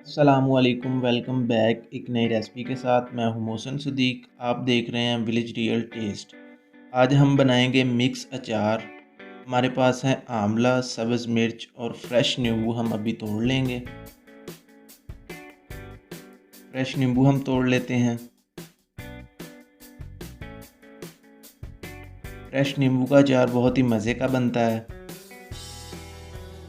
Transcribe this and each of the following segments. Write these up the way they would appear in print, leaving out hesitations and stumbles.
अस्सलामुअलैकुम, welcome back एक नई रेसिपी के साथ। मैं हूं मोहसिन सदीक। आप देख रहे हैं विलेज रियल टेस्ट। आज हम बनाएंगे मिक्स अचार। हमारे पास है आंवला, सब्ज़ मिर्च और फ्रेश नींबू हम अभी तोड़ लेंगे। फ्रेश नींबू हम तोड़ लेते हैं। फ्रेश नींबू का अचार बहुत ही मज़े का बनता है।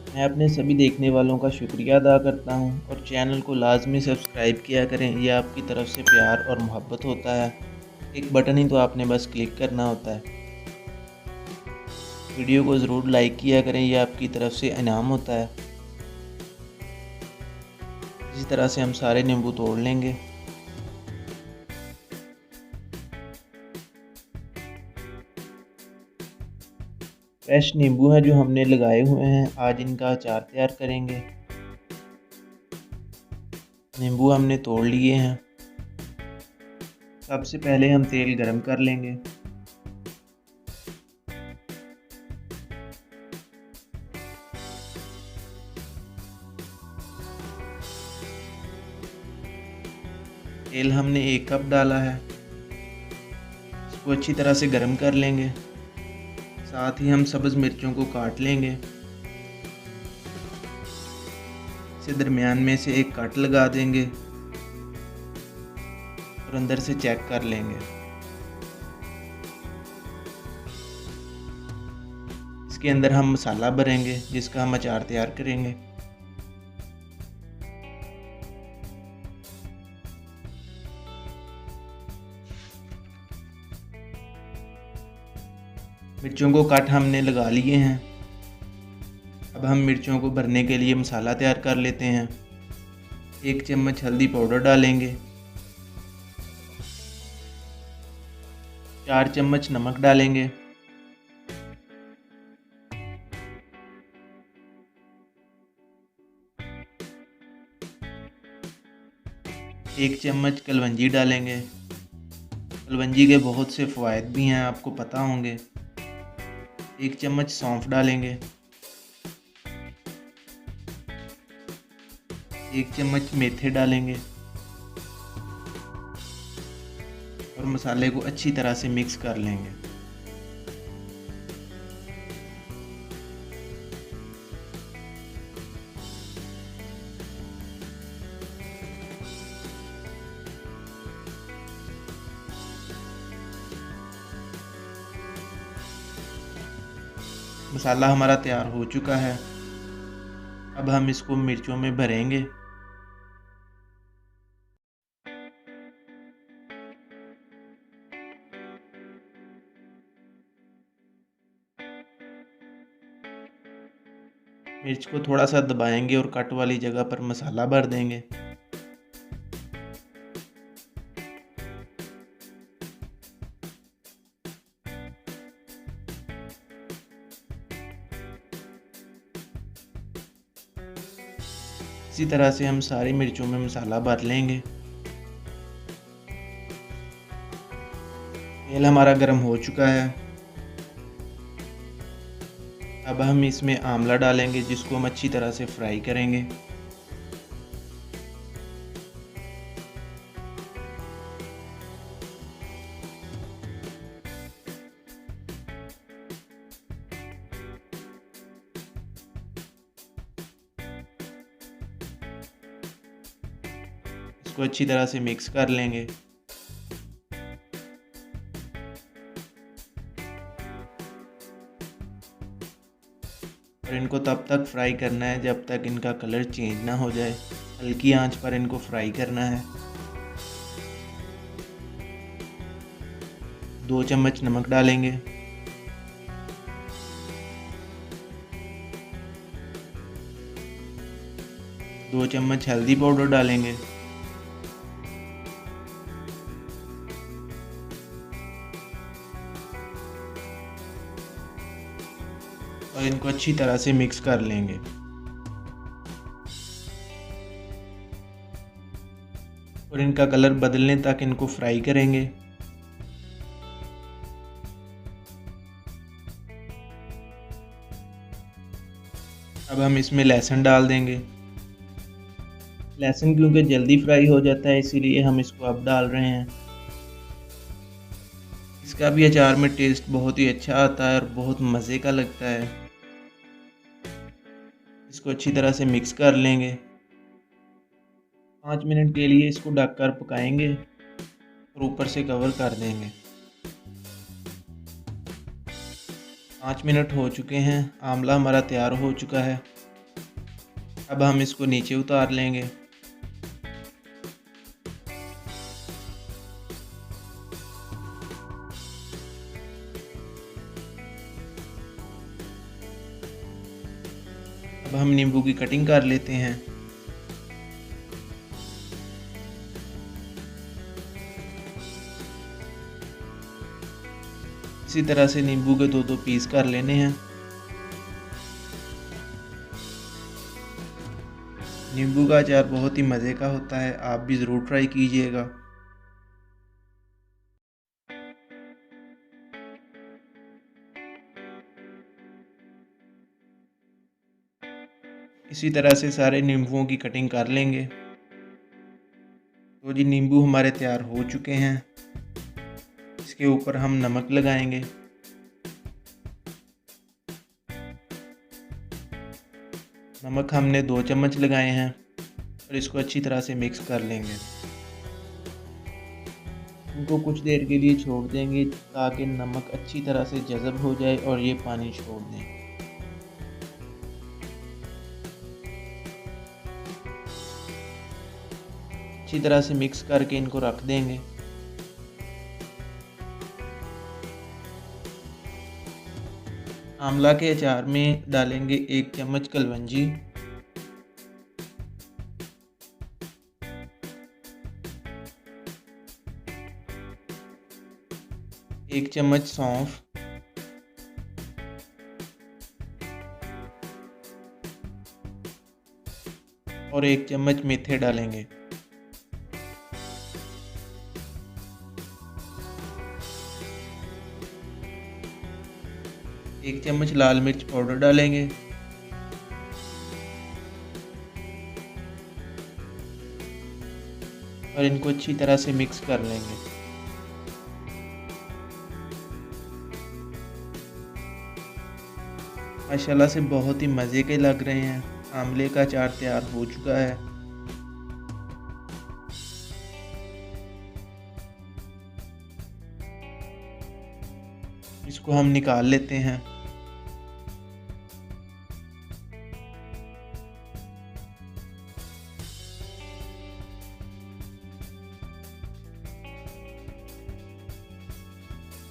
मैं अपने सभी देखने वालों का शुक्रिया अदा करता हूं और चैनल को लाजमी सब्सक्राइब किया करें। यह आपकी तरफ से प्यार और मोहब्बत होता है। एक बटन ही तो आपने बस क्लिक करना होता है। वीडियो को ज़रूर लाइक किया करें, यह आपकी तरफ से इनाम होता है। इसी तरह से हम सारे नींबू तोड़ लेंगे। फ्रेश नींबू हैं जो हमने लगाए हुए हैं, आज इनका अचार तैयार करेंगे। नींबू हमने तोड़ लिए हैं। सबसे पहले हम तेल गरम कर लेंगे। तेल हमने 1 कप डाला है। इसको अच्छी तरह से गरम कर लेंगे। साथ ही हम सब्ज़ मिर्चों को काट लेंगे। इसे दरमियान में से एक कट लगा देंगे और अंदर से चेक कर लेंगे। इसके अंदर हम मसाला भरेंगे जिसका हम अचार तैयार करेंगे। मिर्चों को काट हमने लगा लिए हैं। अब हम मिर्चों को भरने के लिए मसाला तैयार कर लेते हैं। 1 चम्मच हल्दी पाउडर डालेंगे। 4 चम्मच नमक डालेंगे। 1 चम्मच कलवंजी डालेंगे। कलवंजी के बहुत से फ़वाद भी हैं, आपको पता होंगे। 1 चम्मच सौंफ डालेंगे। 1 चम्मच मेथी डालेंगे और मसाले को अच्छी तरह से मिक्स कर लेंगे। मसाला हमारा तैयार हो चुका है। अब हम इसको मिर्चों में भरेंगे। मिर्च को थोड़ा सा दबाएंगे और कट वाली जगह पर मसाला भर देंगे। इसी तरह से हम सारी मिर्चों में मसाला भर लेंगे। तेल हमारा गर्म हो चुका है। अब हम इसमें आंवला डालेंगे जिसको हम अच्छी तरह से फ्राई करेंगे। इसको अच्छी तरह से मिक्स कर लेंगे। और इनको तब तक फ्राई करना है जब तक इनका कलर चेंज ना हो जाए। हल्की आंच पर इनको फ्राई करना है। 2 चम्मच नमक डालेंगे। 2 चम्मच हल्दी पाउडर डालेंगे। और इनको अच्छी तरह से मिक्स कर लेंगे। और इनका कलर बदलने तक इनको फ्राई करेंगे। अब हम इसमें लहसुन डाल देंगे। लहसुन क्योंकि जल्दी फ्राई हो जाता है, इसीलिए हम इसको अब डाल रहे हैं। इसका भी अचार में टेस्ट बहुत ही अच्छा आता है और बहुत मज़े का लगता है। इसको अच्छी तरह से मिक्स कर लेंगे। 5 मिनट के लिए इसको ढककर पकाएंगे और ऊपर से कवर कर देंगे। 5 मिनट हो चुके हैं, आमला हमारा तैयार हो चुका है। अब हम इसको नीचे उतार लेंगे। अब हम नींबू की कटिंग कर लेते हैं। इसी तरह से नींबू के 2-2 पीस कर लेने हैं। नींबू का अचार बहुत ही मज़े का होता है, आप भी ज़रूर ट्राई कीजिएगा। इसी तरह से सारे नींबुओं की कटिंग कर लेंगे। तो जी नींबू हमारे तैयार हो चुके हैं। इसके ऊपर हम नमक लगाएंगे। नमक हमने 2 चम्मच लगाए हैं और इसको अच्छी तरह से मिक्स कर लेंगे। इनको कुछ देर के लिए छोड़ देंगे ताकि नमक अच्छी तरह से जज़ब हो जाए और ये पानी छोड़ दें। अच्छी तरह से मिक्स करके इनको रख देंगे। आंवला के अचार में डालेंगे 1 चम्मच कलवंजी, 1 चम्मच सौंफ, और 1 चम्मच मेथी डालेंगे। एक चम्मच लाल मिर्च पाउडर डालेंगे। और इनको अच्छी तरह से मिक्स कर लेंगे। माशाल्लाह से बहुत ही मज़े के लग रहे हैं। आंवले का अचार तैयार हो चुका है। इसको हम निकाल लेते हैं।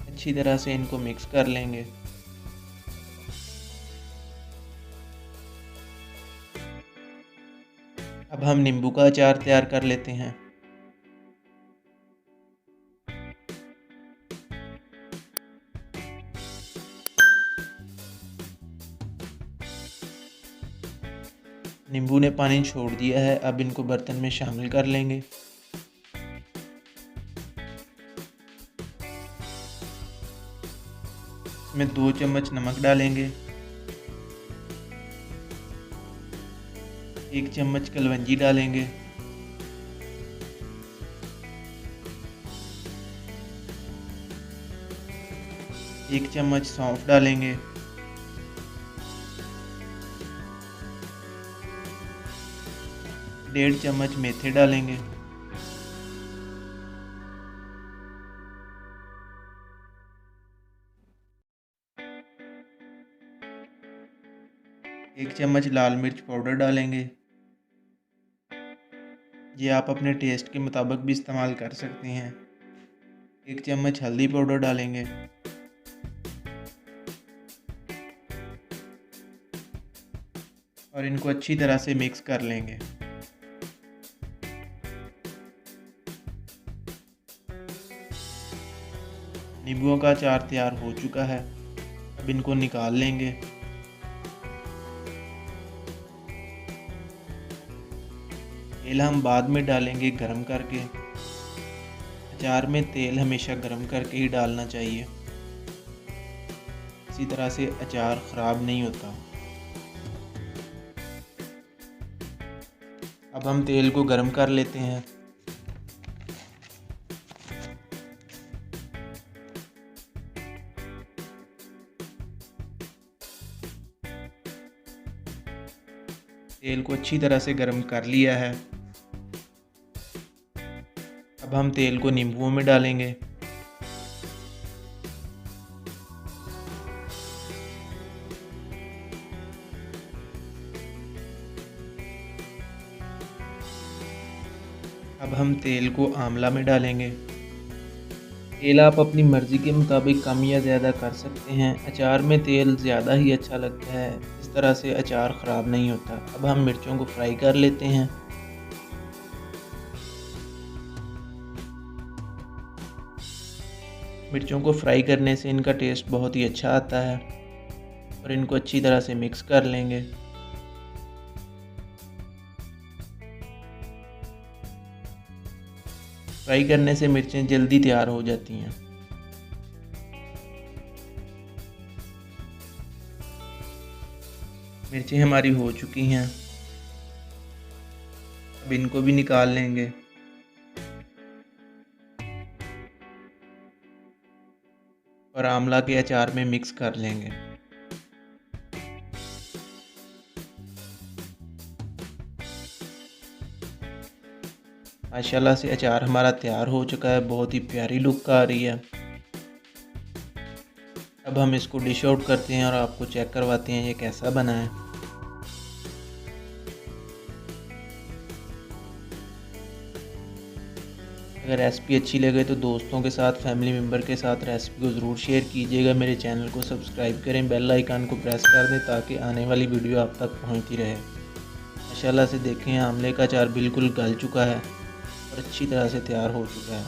अच्छी तरह से इनको मिक्स कर लेंगे। अब हम नींबू का अचार तैयार कर लेते हैं। नींबू ने पानी छोड़ दिया है, अब इनको बर्तन में शामिल कर लेंगे। इसमें 2 चम्मच नमक डालेंगे, 1 चम्मच कलवंजी डालेंगे, 1 चम्मच सौंफ डालेंगे, 1.5 चम्मच मेथी डालेंगे, 1 चम्मच लाल मिर्च पाउडर डालेंगे। ये आप अपने टेस्ट के मुताबिक भी इस्तेमाल कर सकते हैं। 1 चम्मच हल्दी पाउडर डालेंगे। और इनको अच्छी तरह से मिक्स कर लेंगे। नींबुओं का अचार तैयार हो चुका है, अब इनको निकाल लेंगे। तेल हम बाद में डालेंगे गरम करके। अचार में तेल हमेशा गरम करके ही डालना चाहिए, इसी तरह से अचार ख़राब नहीं होता। अब अब हम तेल को गर्म कर लेते हैं। तेल को अच्छी तरह से गर्म कर लिया है। अब हम तेल को नींबुओं में डालेंगे। अब हम तेल को आंवला में डालेंगे। तेल आप अपनी मर्ज़ी के मुताबिक कम या ज़्यादा कर सकते हैं। अचार में तेल ज़्यादा ही अच्छा लगता है, इस तरह से अचार ख़राब नहीं होता। अब हम मिर्चों को फ्राई कर लेते हैं। मिर्चों को फ्राई करने से इनका टेस्ट बहुत ही अच्छा आता है और इनको अच्छी तरह से मिक्स कर लेंगे। फ्राई करने से मिर्चें जल्दी तैयार हो जाती हैं। मिर्चें हमारी हो चुकी हैं। अब इनको भी निकाल लेंगे और आंवला के अचार में मिक्स कर लेंगे। माशाल्लाह से अचार हमारा तैयार हो चुका है, बहुत ही प्यारी लुक आ रही है। अब हम इसको डिश आउट करते हैं और आपको चेक करवाते हैं ये कैसा बना है। अगर रेसिपी अच्छी लगे तो दोस्तों के साथ, फैमिली मेम्बर के साथ रेसिपी को ज़रूर शेयर कीजिएगा। मेरे चैनल को सब्सक्राइब करें, बेल आइकन को प्रेस कर दें ताकि आने वाली वीडियो आप तक पहुंचती रहे। माशाल्लाह से देखें आंवले का अचार बिल्कुल गल चुका है और अच्छी तरह से तैयार हो चुका है।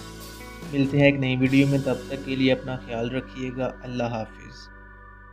मिलते हैं एक नई वीडियो में, तब तक के लिए अपना ख्याल रखिएगा। अल्लाह हाफिज़।